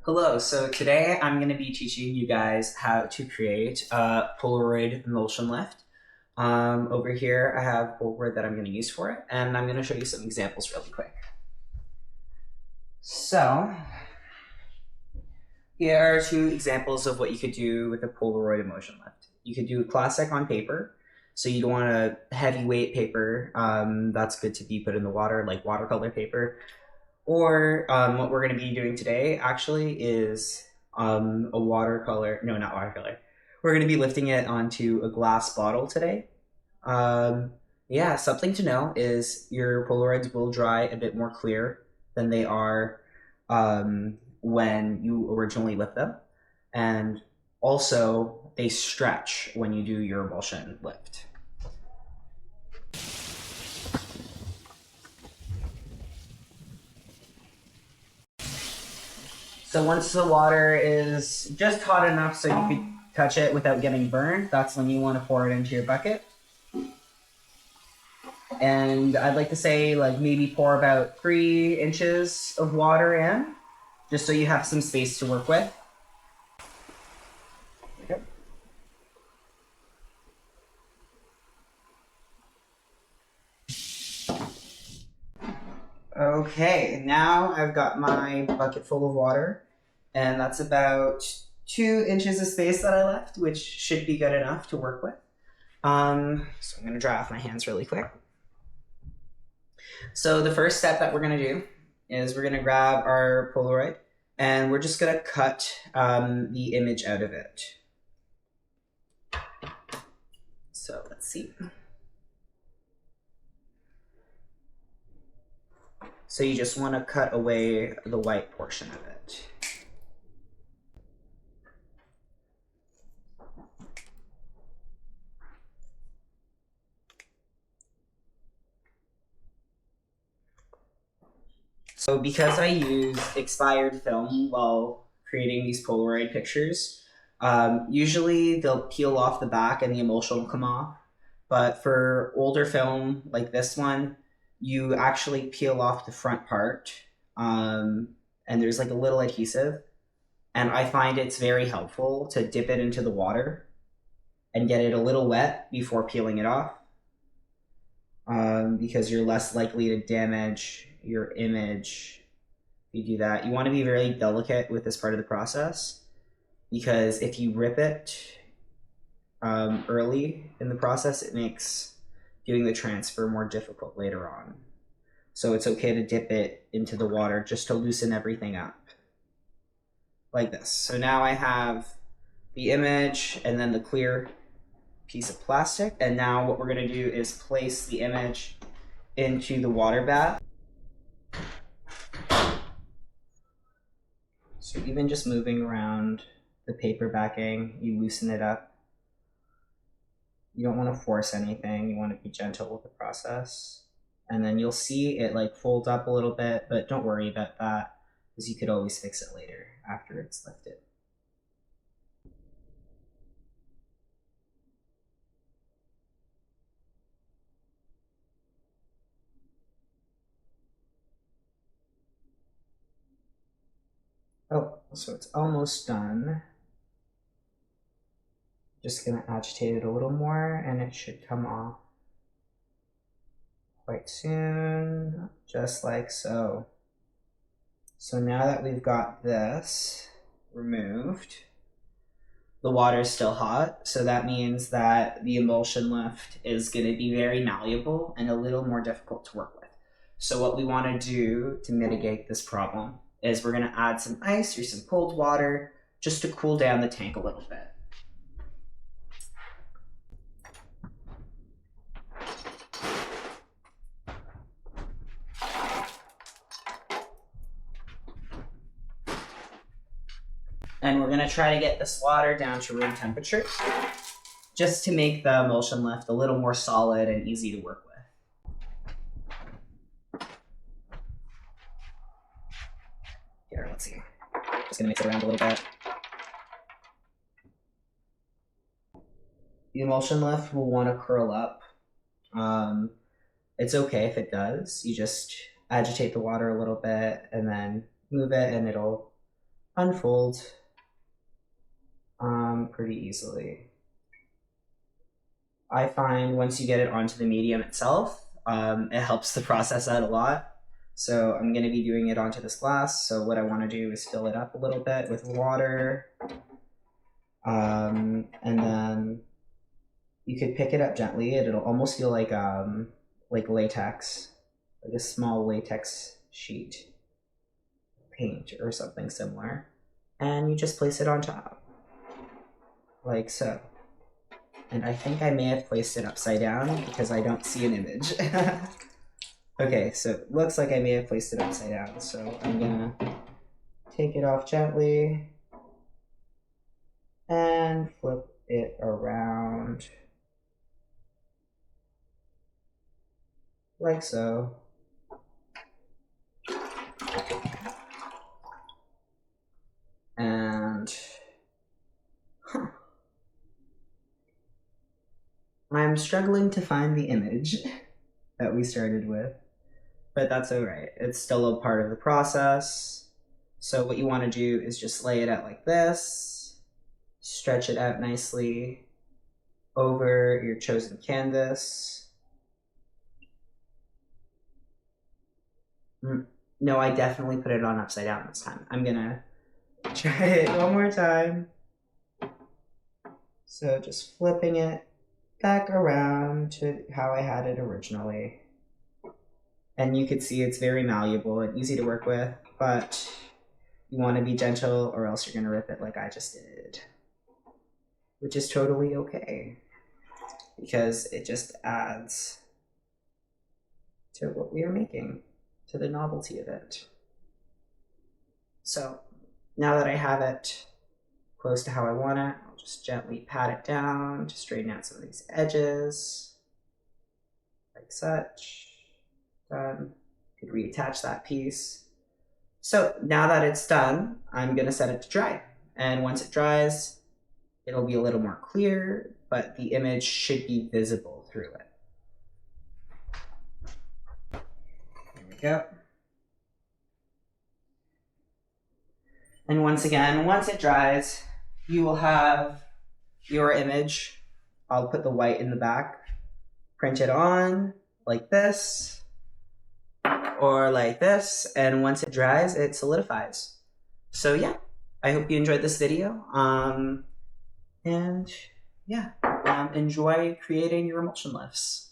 Hello, so today I'm going to be teaching you guys how to create a Polaroid Emulsion lift. Over here I have Polaroid that I'm going to use for it, and I'm going to show you some examples really quick. So, here are two examples of what you could do with a Polaroid Emulsion lift. You could do a classic on paper, so you'd want a heavyweight paper that's good to be put in the water, like watercolor paper. Or what we're going to be doing today actually is a watercolor. No, not watercolor. We're going to be lifting it onto a glass bottle today. Um, yeah, something to know is your Polaroids will dry a bit more clear than they are when you originally lift them. And also, they stretch when you do your emulsion lift. So once the water is just hot enough so you could touch it without getting burned, that's when you want to pour it into your bucket. And I'd like to say like maybe pour about 3 inches of water in, just so you have some space to work with. Okay, now I've got my bucket full of water, and that's about 2 inches of space that I left, which should be good enough to work with. So I'm gonna dry off my hands really quick. So the first step that we're gonna do is we're gonna grab our Polaroid, and we're just gonna cut the image out of it. So let's see. So you just want to cut away the white portion of it. So because I use expired film while creating these Polaroid pictures, usually they'll peel off the back and the emulsion will come off. But for older film like this one, you actually peel off the front part, and there's like a little adhesive. And I find it's very helpful to dip it into the water and get it a little wet before peeling it off, because you're less likely to damage your image if you do that. You want to be very delicate with this part of the process, because if you rip it early in the process, it makes doing the transfer more difficult later on. So it's okay to dip it into the water just to loosen everything up. Like this. So now I have the image and then the clear piece of plastic. And now what we're going to do is place the image into the water bath. So even just moving around the paper backing, you loosen it up. You don't want to force anything. You want to be gentle with the process. And then you'll see it like fold up a little bit, but don't worry about that, because you could always fix it later after it's lifted. Oh, so it's almost done. Just gonna agitate it a little more and it should come off quite soon, just like so. So now that we've got this removed, the water is still hot, so that means that the emulsion lift is going to be very malleable and a little more difficult to work with. So what we want to do to mitigate this problem is we're going to add some ice or some cold water just to cool down the tank a little bit. And we're going to try to get this water down to room temperature, just to make the emulsion lift a little more solid and easy to work with. Here, let's see. Just going to mix it around a little bit. The emulsion lift will want to curl up. It's okay if it does. You just agitate the water a little bit and then move it, and it'll unfold pretty easily. I find once you get it onto the medium itself, it helps the process out a lot. So I'm going to be doing it onto this glass. So what I want to do is fill it up a little bit with water. And then you could pick it up gently. It'll almost feel like latex, like a small latex sheet paint or something similar. And you just place it on top, like so. And I think I may have placed it upside down because I don't see an image. Okay, so it looks like I may have placed it upside down. So I'm gonna take it off gently and flip it around like so. And I'm struggling to find the image that we started with, but that's all right. It's still a part of the process. So what you want to do is just lay it out like this, stretch it out nicely over your chosen canvas. No, I definitely put it on upside down this time. I'm gonna try it one more time. So just flipping it back around to how I had it originally. And you can see it's very malleable and easy to work with, but you want to be gentle or else you're going to rip it like I just did. Which is totally okay, because it just adds to what we are making, to the novelty of it. So now that I have it close to how I want it, I'll just gently pat it down to straighten out some of these edges, like such. Done. Could reattach that piece. So now that it's done, I'm gonna set it to dry. And once it dries, it'll be a little more clear, but the image should be visible through it. There we go. And once again, once it dries, you will have your image. I'll put the white in the back, print it on like this, or like this, and once it dries, it solidifies. So yeah, I hope you enjoyed this video. And yeah, enjoy creating your emulsion lifts.